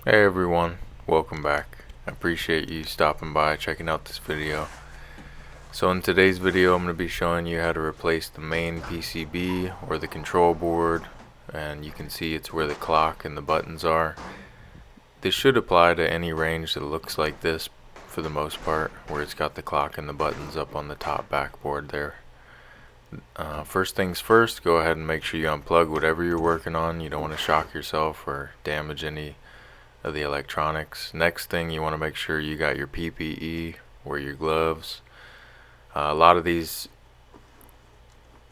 Hey everyone, welcome back. I appreciate you stopping by, checking out this video. So in today's video I'm going to be showing you how to replace the main PCB or the control board, and you can see it's where the clock and the buttons are. This should apply to any range that looks like this for the most part, where it's got the clock and the buttons up on the top backboard there. First things first, go ahead and make sure you unplug whatever you're working on. You don't want to shock yourself or damage any of the electronics. Next thing, you want to make sure you got your PPE, wear your gloves. A lot of these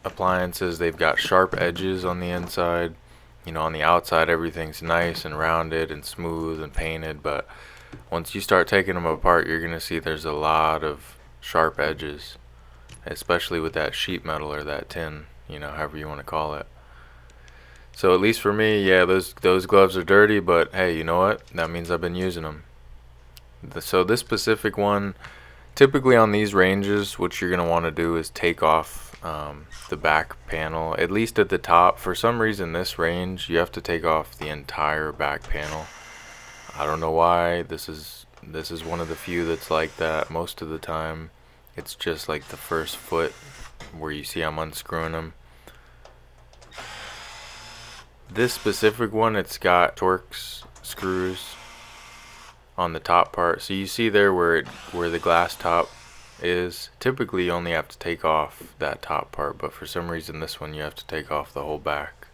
appliances, they've got sharp edges on the inside. You know, on the outside everything's nice and rounded and smooth and painted, but once you start taking them apart, you're going to see there's a lot of sharp edges, especially with that sheet metal or that tin, you know, however you want to call it. So at least for me, yeah, those gloves are dirty, but hey, you know what? That means I've been using them. So this specific one, typically on these ranges, what you're going to want to do is take off the back panel, at least at the top. For some reason, this range, you have to take off the entire back panel. I don't know why. This is one of the few that's like that. Most of the time, it's just like the first foot where you see I'm unscrewing them. This specific one, it's got Torx screws on the top part. So you see there where the glass top is. Typically you only have to take off that top part, but for some reason this one you have to take off the whole back.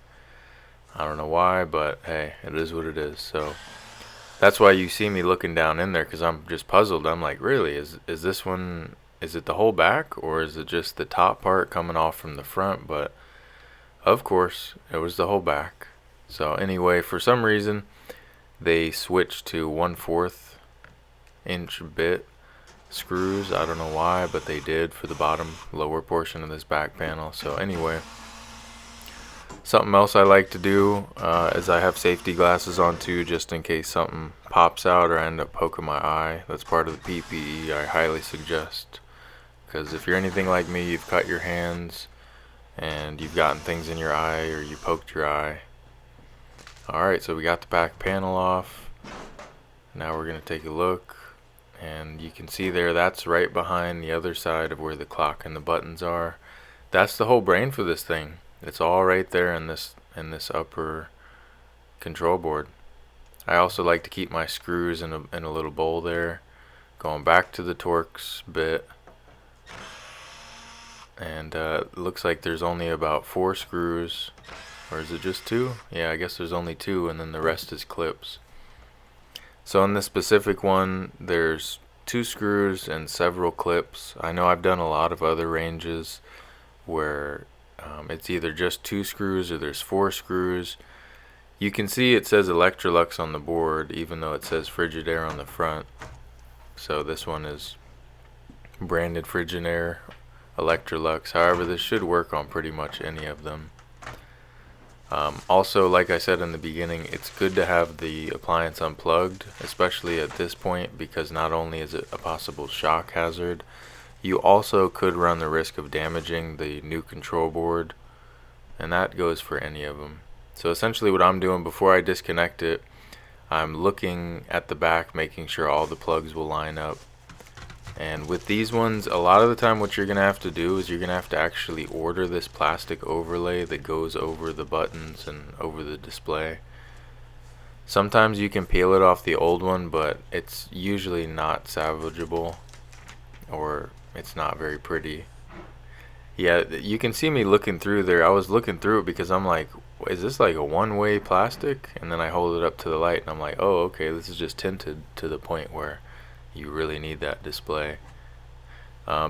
I don't know why, but hey, it is what it is. So that's why you see me looking down in there, because I'm just puzzled. I'm like, really, is this one, is it the whole back, or is it just the top part coming off from the front? But of course it was the whole back. So anyway, for some reason they switched to 1/4 inch bit screws. I don't know why, but they did for the bottom lower portion of this back panel. So anyway, something else I like to do is I have safety glasses on too, just in case something pops out or I end up poking my eye. That's part of the PPE I highly suggest, because if you're anything like me, you've cut your hands and you've gotten things in your eye or you poked your eye. Alright, so we got the back panel off. Now we're going to take a look, and you can see there, that's right behind the other side of where the clock and the buttons are. That's the whole brain for this thing. It's all right there in this upper control board. I also like to keep my screws in a little bowl there. Going back to the Torx bit, and it looks like there's only about 4 screws. Or is it just 2? Yeah, I guess there's only 2, and then the rest is clips. So in this specific one, there's 2 screws and several clips. I know I've done a lot of other ranges where it's either just 2 screws or there's 4 screws. You can see it says Electrolux on the board, even though it says Frigidaire on the front. So this one is branded Frigidaire, Electrolux. However, this should work on pretty much any of them. Also, like I said in the beginning, it's good to have the appliance unplugged, especially at this point, because not only is it a possible shock hazard, you also could run the risk of damaging the new control board, and that goes for any of them. So essentially what I'm doing before I disconnect it, I'm looking at the back, making sure all the plugs will line up. And with these ones, a lot of the time what you're going to have to do is you're going to have to actually order this plastic overlay that goes over the buttons and over the display. Sometimes you can peel it off the old one, but it's usually not salvageable, or it's not very pretty. Yeah, you can see me looking through there. I was looking through it because I'm like, is this like a one-way plastic? And then I hold it up to the light and I'm like, oh, okay, this is just tinted to the point where you really need that display.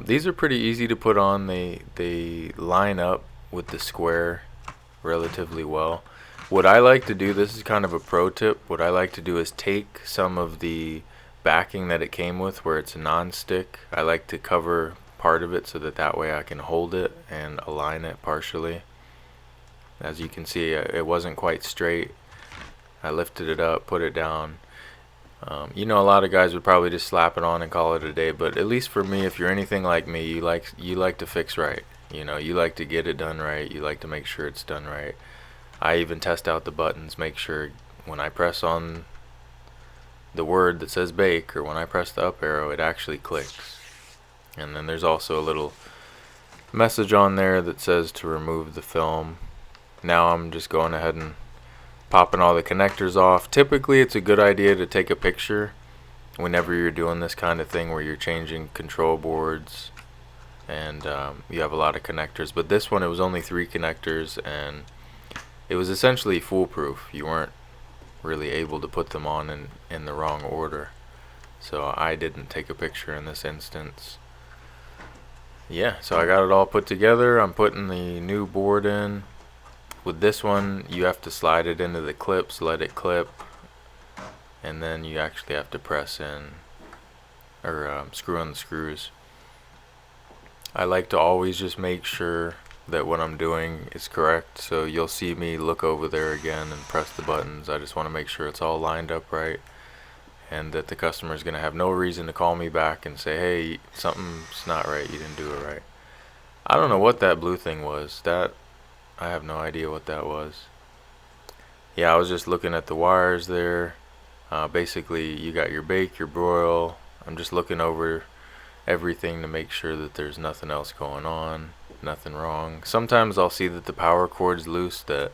These are pretty easy to put on. They line up with the square relatively well. What I like to do, this is kind of a pro tip, what I like to do is take some of the backing that it came with where it's a non-stick. I like to cover part of it so that way I can hold it and align it partially. As you can see, it wasn't quite straight. I lifted it up, put it down. You know, a lot of guys would probably just slap it on and call it a day, but at least for me, if you're anything like me, you like to fix right. You know, you like to get it done right. You like to make sure it's done right. I even test out the buttons, make sure when I press on the word that says bake, or when I press the up arrow, it actually clicks. And then there's also a little message on there that says to remove the film. Now I'm just going ahead and popping all the connectors off. Typically it's a good idea to take a picture whenever you're doing this kind of thing where you're changing control boards and you have a lot of connectors. But this one, it was only 3 connectors and it was essentially foolproof. You weren't really able to put them on in the wrong order, so I didn't take a picture in this instance. Yeah, so I got it all put together. I'm putting the new board in. With this one, you have to slide it into the clips, let it clip, and then you actually have to press in or screw on the screws. I like to always just make sure that what I'm doing is correct, so you'll see me look over there again and press the buttons. I just want to make sure it's all lined up right, and that the customer is going to have no reason to call me back and say, hey, something's not right, you didn't do it right. I don't know what that blue thing was. I have no idea what that was. Yeah, I was just looking at the wires there. Basically, you got your bake, your broil. I'm just looking over everything to make sure that there's nothing else going on, nothing wrong. Sometimes I'll see that the power cord's loose, that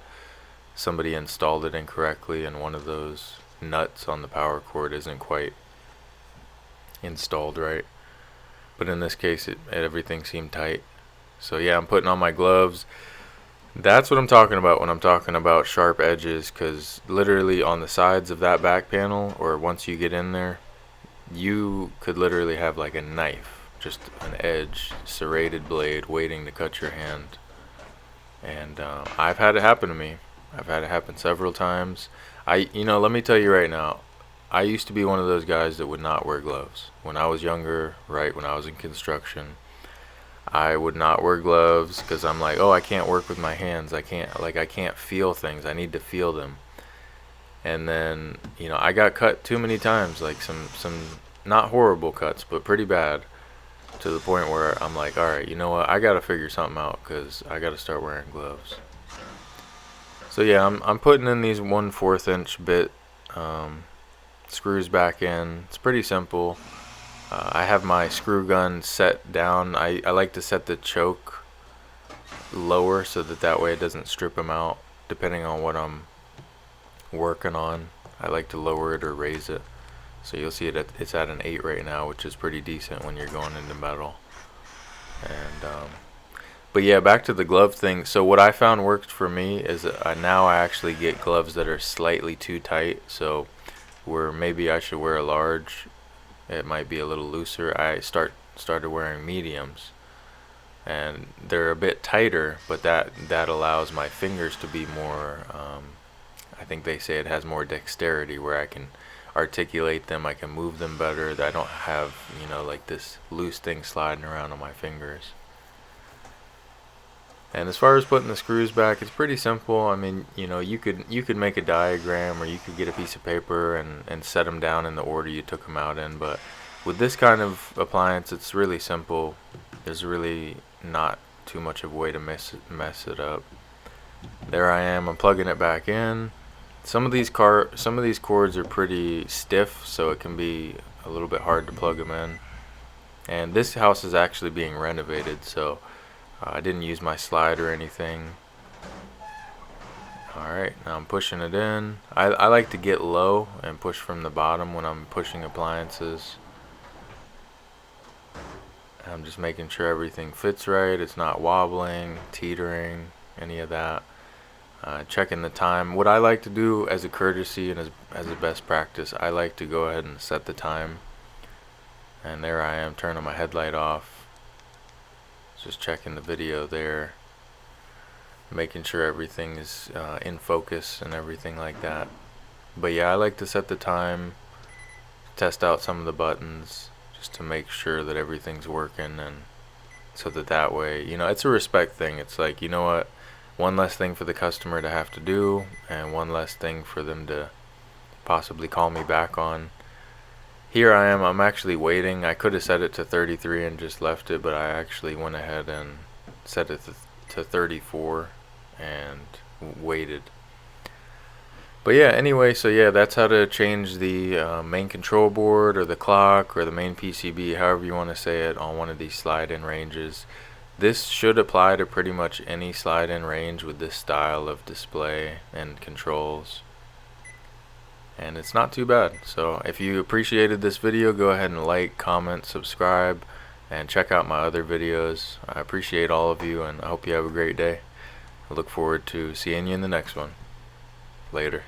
somebody installed it incorrectly and one of those nuts on the power cord isn't quite installed right. But in this case, everything seemed tight. So yeah, I'm putting on my gloves. That's what I'm talking about when I'm talking about sharp edges, because literally on the sides of that back panel, or once you get in there, you could literally have like a knife, just an edge, serrated blade waiting to cut your hand. And I've had it happen to me. I've had it happen several times. Let me tell you right now, I used to be one of those guys that would not wear gloves. When I was younger, right, when I was in construction, I would not wear gloves because I'm like, oh, I can't work with my hands. I can't feel things. I need to feel them. And then, I got cut too many times, like some not horrible cuts, but pretty bad, to the point where I'm like, all right, you know what? I got to figure something out because I got to start wearing gloves. So yeah, I'm putting in these 1/4 inch bit screws back in. It's pretty simple. I have my screw gun set down. I like to set the choke lower so that way it doesn't strip them out depending on what I'm working on. I like to lower it or raise it. So you'll see it's at an 8 right now, which is pretty decent when you're going into metal. And but yeah, back to the glove thing. So what I found worked for me is now I actually get gloves that are slightly too tight. So where maybe I should wear a large, it might be a little looser. I started wearing mediums, and they're a bit tighter, but that allows my fingers to be more. I think they say it has more dexterity, where I can articulate them, I can move them better. That I don't have like this loose thing sliding around on my fingers. And as far as putting the screws back, it's pretty simple. I mean, you could make a diagram, or you could get a piece of paper and set them down in the order you took them out in. But with this kind of appliance, it's really simple. There's really not too much of a way to mess it up. There I am. I'm plugging it back in. Some of these cords are pretty stiff, so it can be a little bit hard to plug them in. And this house is actually being renovated, so I didn't use my slide or anything. Alright, now I'm pushing it in. I like to get low and push from the bottom when I'm pushing appliances. I'm just making sure everything fits right. It's not wobbling, teetering, any of that. Checking the time. What I like to do as a courtesy and as a best practice, I like to go ahead and set the time. And there I am, turning my headlight off. Just checking the video there, making sure everything is in focus and everything like that. But yeah, I like to set the time, test out some of the buttons, just to make sure that everything's working, and so that way, it's a respect thing. It's like, you know what, one less thing for the customer to have to do, and one less thing for them to possibly call me back on. Here I am, I'm actually waiting. I could have set it to 33 and just left it, but I actually went ahead and set it to 34 and waited. But yeah, anyway, so yeah, that's how to change the main control board or the clock or the main PCB, however you want to say it, on one of these slide-in ranges. This should apply to pretty much any slide-in range with this style of display and controls. And it's not too bad. So if you appreciated this video, go ahead and like, comment, subscribe, and check out my other videos. I appreciate all of you, and I hope you have a great day. I look forward to seeing you in the next one. Later.